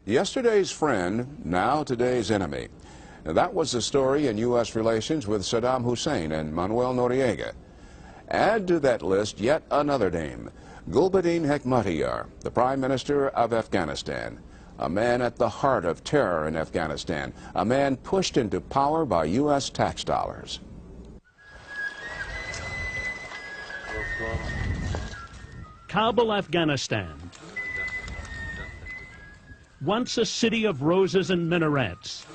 Yesterday's friend, now today's enemy. Now, that was the story in U.S. relations with Saddam Hussein and Manuel Noriega. Add to that list yet another name, Gulbuddin Hekmatyar, the Prime Minister of Afghanistan. A man at the heart of terror in Afghanistan, a man pushed into power by U.S. tax dollars. Kabul, Afghanistan. Once a city of roses and minarets.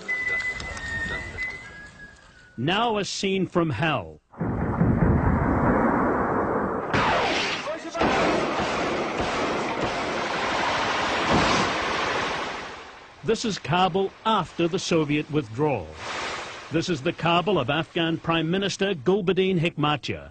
Now a scene from hell. This is Kabul after the Soviet withdrawal. This is the Kabul of Afghan Prime Minister Gulbuddin Hekmatyar.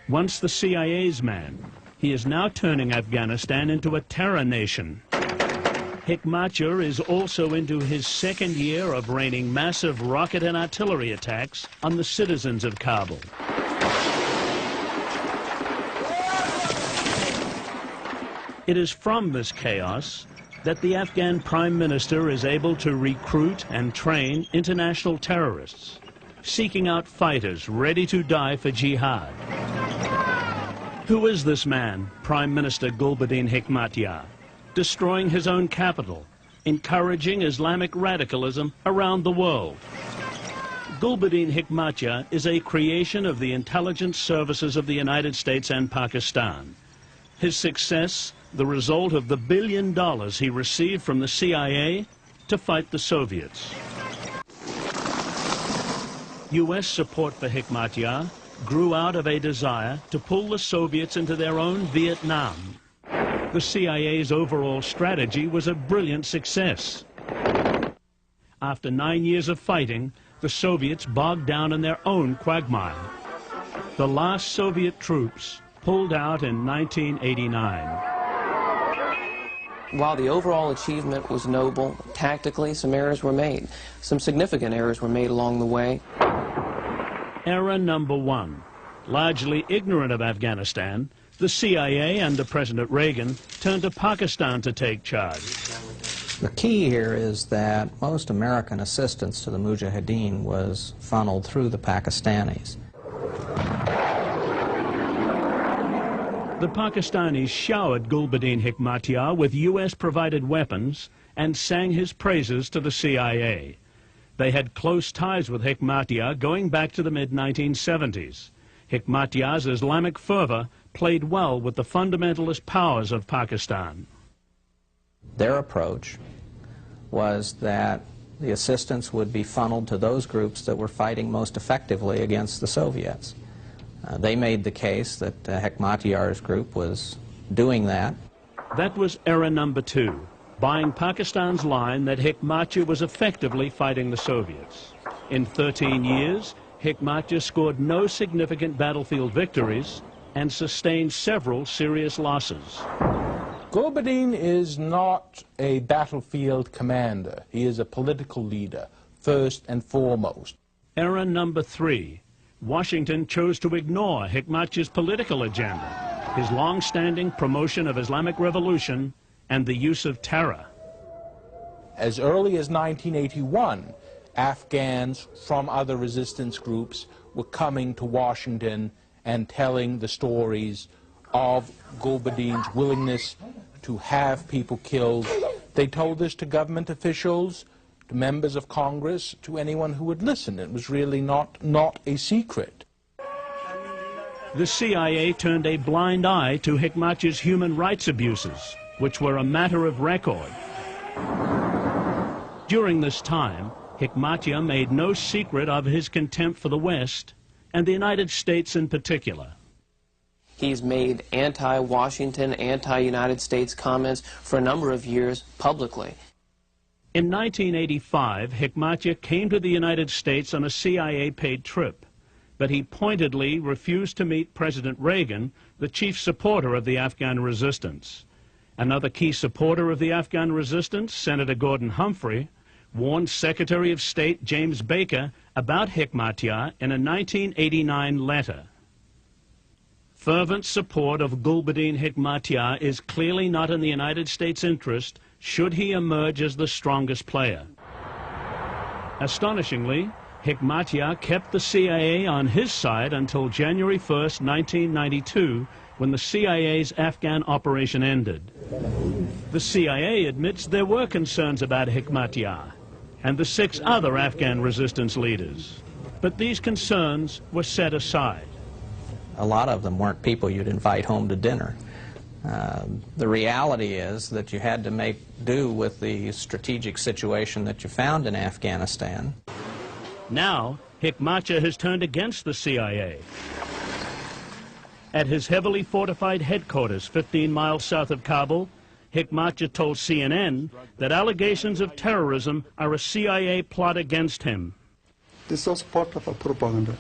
Once the CIA's man, he is now turning Afghanistan into a terror nation. Hekmatyar is also into his second year of raining massive rocket and artillery attacks on the citizens of Kabul. It is from this chaos that the Afghan Prime Minister is able to recruit and train international terrorists, seeking out fighters ready to die for jihad. Who is this man, Prime Minister Gulbuddin Hekmatyar? Destroying his own capital, encouraging Islamic radicalism around the world. Gulbuddin Hekmatyar is a creation of the intelligence services of the United States and Pakistan. His success, the result of the $1 billion he received from the CIA to fight the Soviets. U.S. support for Hekmatyar grew out of a desire to pull the Soviets into their own Vietnam. The CIA's overall strategy was a brilliant success. After 9 years of fighting, the Soviets bogged down in their own quagmire. The last Soviet troops pulled out in 1989. While the overall achievement was noble, tactically some errors were made. Some significant errors were made along the way. Error number one. Largely ignorant of Afghanistan, the CIA under President Reagan turned to Pakistan to take charge. The key here is that most American assistance to the Mujahideen was funneled through the Pakistanis. The Pakistanis showered Gulbuddin Hekmatyar with U.S.-provided weapons and sang his praises to the CIA. They had close ties with Hekmatyar going back to the mid-1970s. Hekmatyar's Islamic fervor played well with the fundamentalist powers of Pakistan. Their approach was that the assistance would be funneled to those groups that were fighting most effectively against the Soviets. They made the case that Hekmatyar's group was doing that. That was error number two, buying Pakistan's line that Hekmatyar was effectively fighting the Soviets. In 13 years, Hekmatyar scored no significant battlefield victories and sustained several serious losses. Gulbuddin is not a battlefield commander. He is a political leader, first and foremost. Error number three. Washington chose to ignore Hekmatyar's political agenda, his long-standing promotion of Islamic revolution and the use of terror. As early as 1981, Afghans from other resistance groups were coming to Washington and telling the stories of Gulbuddin's willingness to have people killed. They told this to government officials, to members of Congress, to anyone who would listen. It was really not a secret. The CIA turned a blind eye to Hekmatyar's human rights abuses, which were a matter of record. During this time, Hekmatyar made no secret of his contempt for the West, and the United States in particular. He's made anti-Washington, anti-United States comments for a number of years publicly. In 1985, Hekmatyar came to the United States on a CIA-paid trip, but he pointedly refused to meet President Reagan, the chief supporter of the Afghan resistance. Another key supporter of the Afghan resistance, Senator Gordon Humphrey, warned Secretary of State James Baker about Hekmatyar in a 1989 letter. Fervent support of Gulbuddin Hekmatyar is clearly not in the United States' interest should he emerge as the strongest player. Astonishingly, Hekmatyar kept the CIA on his side until January 1st, 1992, when the CIA's Afghan operation ended. The CIA admits there were concerns about Hekmatyar and the 6 other Afghan resistance leaders, but these concerns were set aside. A lot of them weren't people you'd invite home to dinner. The reality is that you had to make do with the strategic situation that you found in Afghanistan. Now, Hekmatyar has turned against the CIA. At his heavily fortified headquarters 15 miles south of Kabul, Hekmatyar told CNN that allegations of terrorism are a CIA plot against him. This was part of a propaganda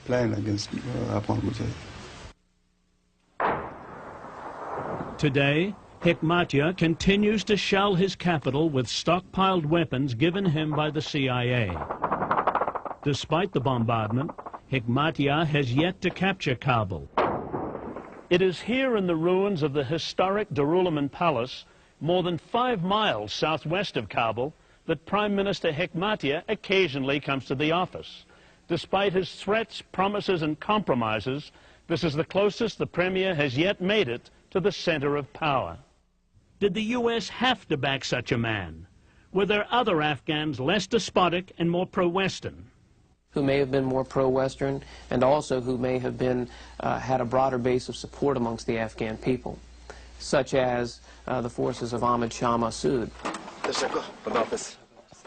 plan against Afghan Mujahideen. Today, Hekmatyar continues to shell his capital with stockpiled weapons given him by the CIA. Despite the bombardment, Hekmatyar has yet to capture Kabul. It is here in the ruins of the historic Darul-Aman Palace, more than 5 miles southwest of Kabul, that Prime Minister Hekmatyar occasionally comes to the office. Despite his threats, promises and compromises, this is the closest the Premier has yet made it to the center of power. Did the U.S. have to back such a man? Were there other Afghans less despotic and more pro-Western? Who may have been more pro-Western and also who may have been, had a broader base of support amongst the Afghan people, such as the forces of Ahmad Shah Massoud.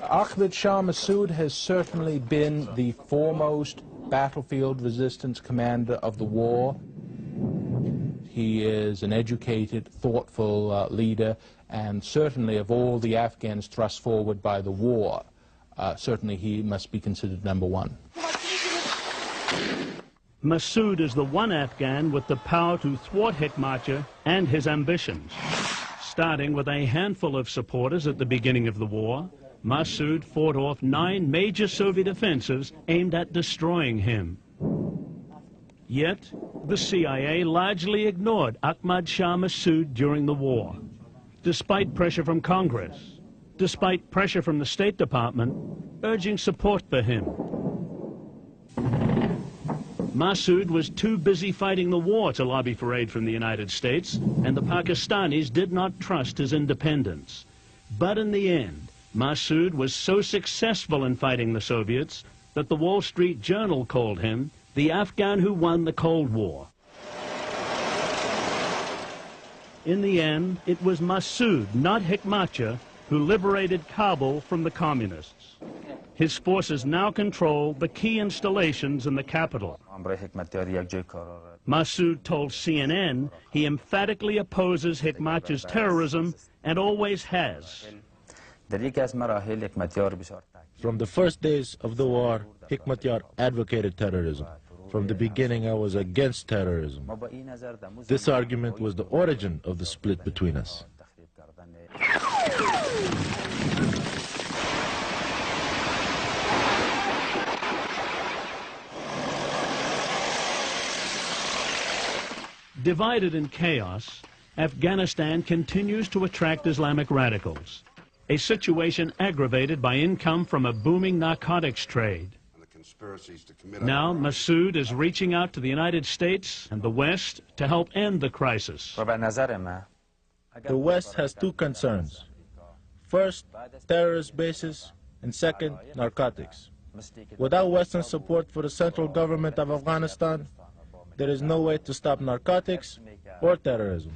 Ahmad Shah Massoud has certainly been the foremost battlefield resistance commander of the war. He is an educated, thoughtful leader, and certainly of all the Afghans thrust forward by the war, certainly he must be considered number 1. Massoud is the one Afghan with the power to thwart Hekmatyar and his ambitions. Starting with a handful of supporters at the beginning of the war, Massoud fought off 9 major Soviet offensives aimed at destroying him. Yet, the CIA largely ignored Ahmad Shah Massoud during the war. Despite pressure from Congress, despite pressure from the State Department, urging support for him. Massoud was too busy fighting the war to lobby for aid from the United States, and the Pakistanis did not trust his independence. But in the end, Massoud was so successful in fighting the Soviets that the Wall Street Journal called him the Afghan who won the Cold War. In the end, it was Massoud, not Hekmatyar, who liberated Kabul from the communists. His forces now control the key installations in the capital. Massoud told CNN he emphatically opposes Hekmatyar's terrorism and always has. From the first days of the war, Hekmatyar advocated terrorism. From the beginning, I was against terrorism. This argument was the origin of the split between us. Divided in chaos, Afghanistan continues to attract Islamic radicals, a situation aggravated by income from a booming narcotics trade. Now, Massoud is reaching out to the United States and the West to help end the crisis. The West has 2 concerns. First, terrorist bases, and second, narcotics. Without Western support for the central government of Afghanistan, there is no way to stop narcotics or terrorism.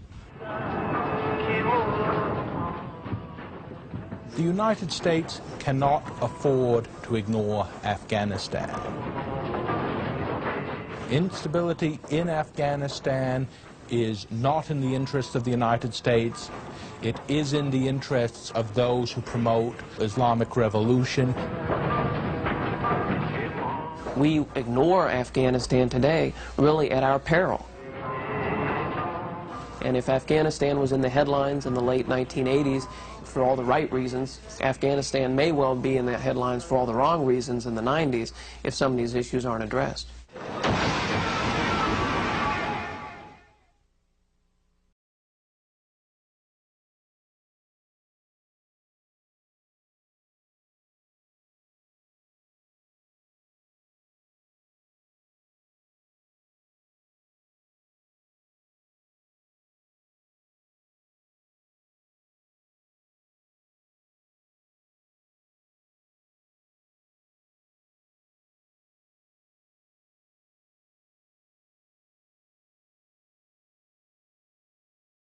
The United States cannot afford to ignore Afghanistan. Instability in Afghanistan is not in the interests of the United States. It is in the interests of those who promote Islamic revolution. We ignore Afghanistan today really at our peril. And if Afghanistan was in the headlines in the late 1980s for all the right reasons, Afghanistan may well be in the headlines for all the wrong reasons in the 90s if some of these issues aren't addressed.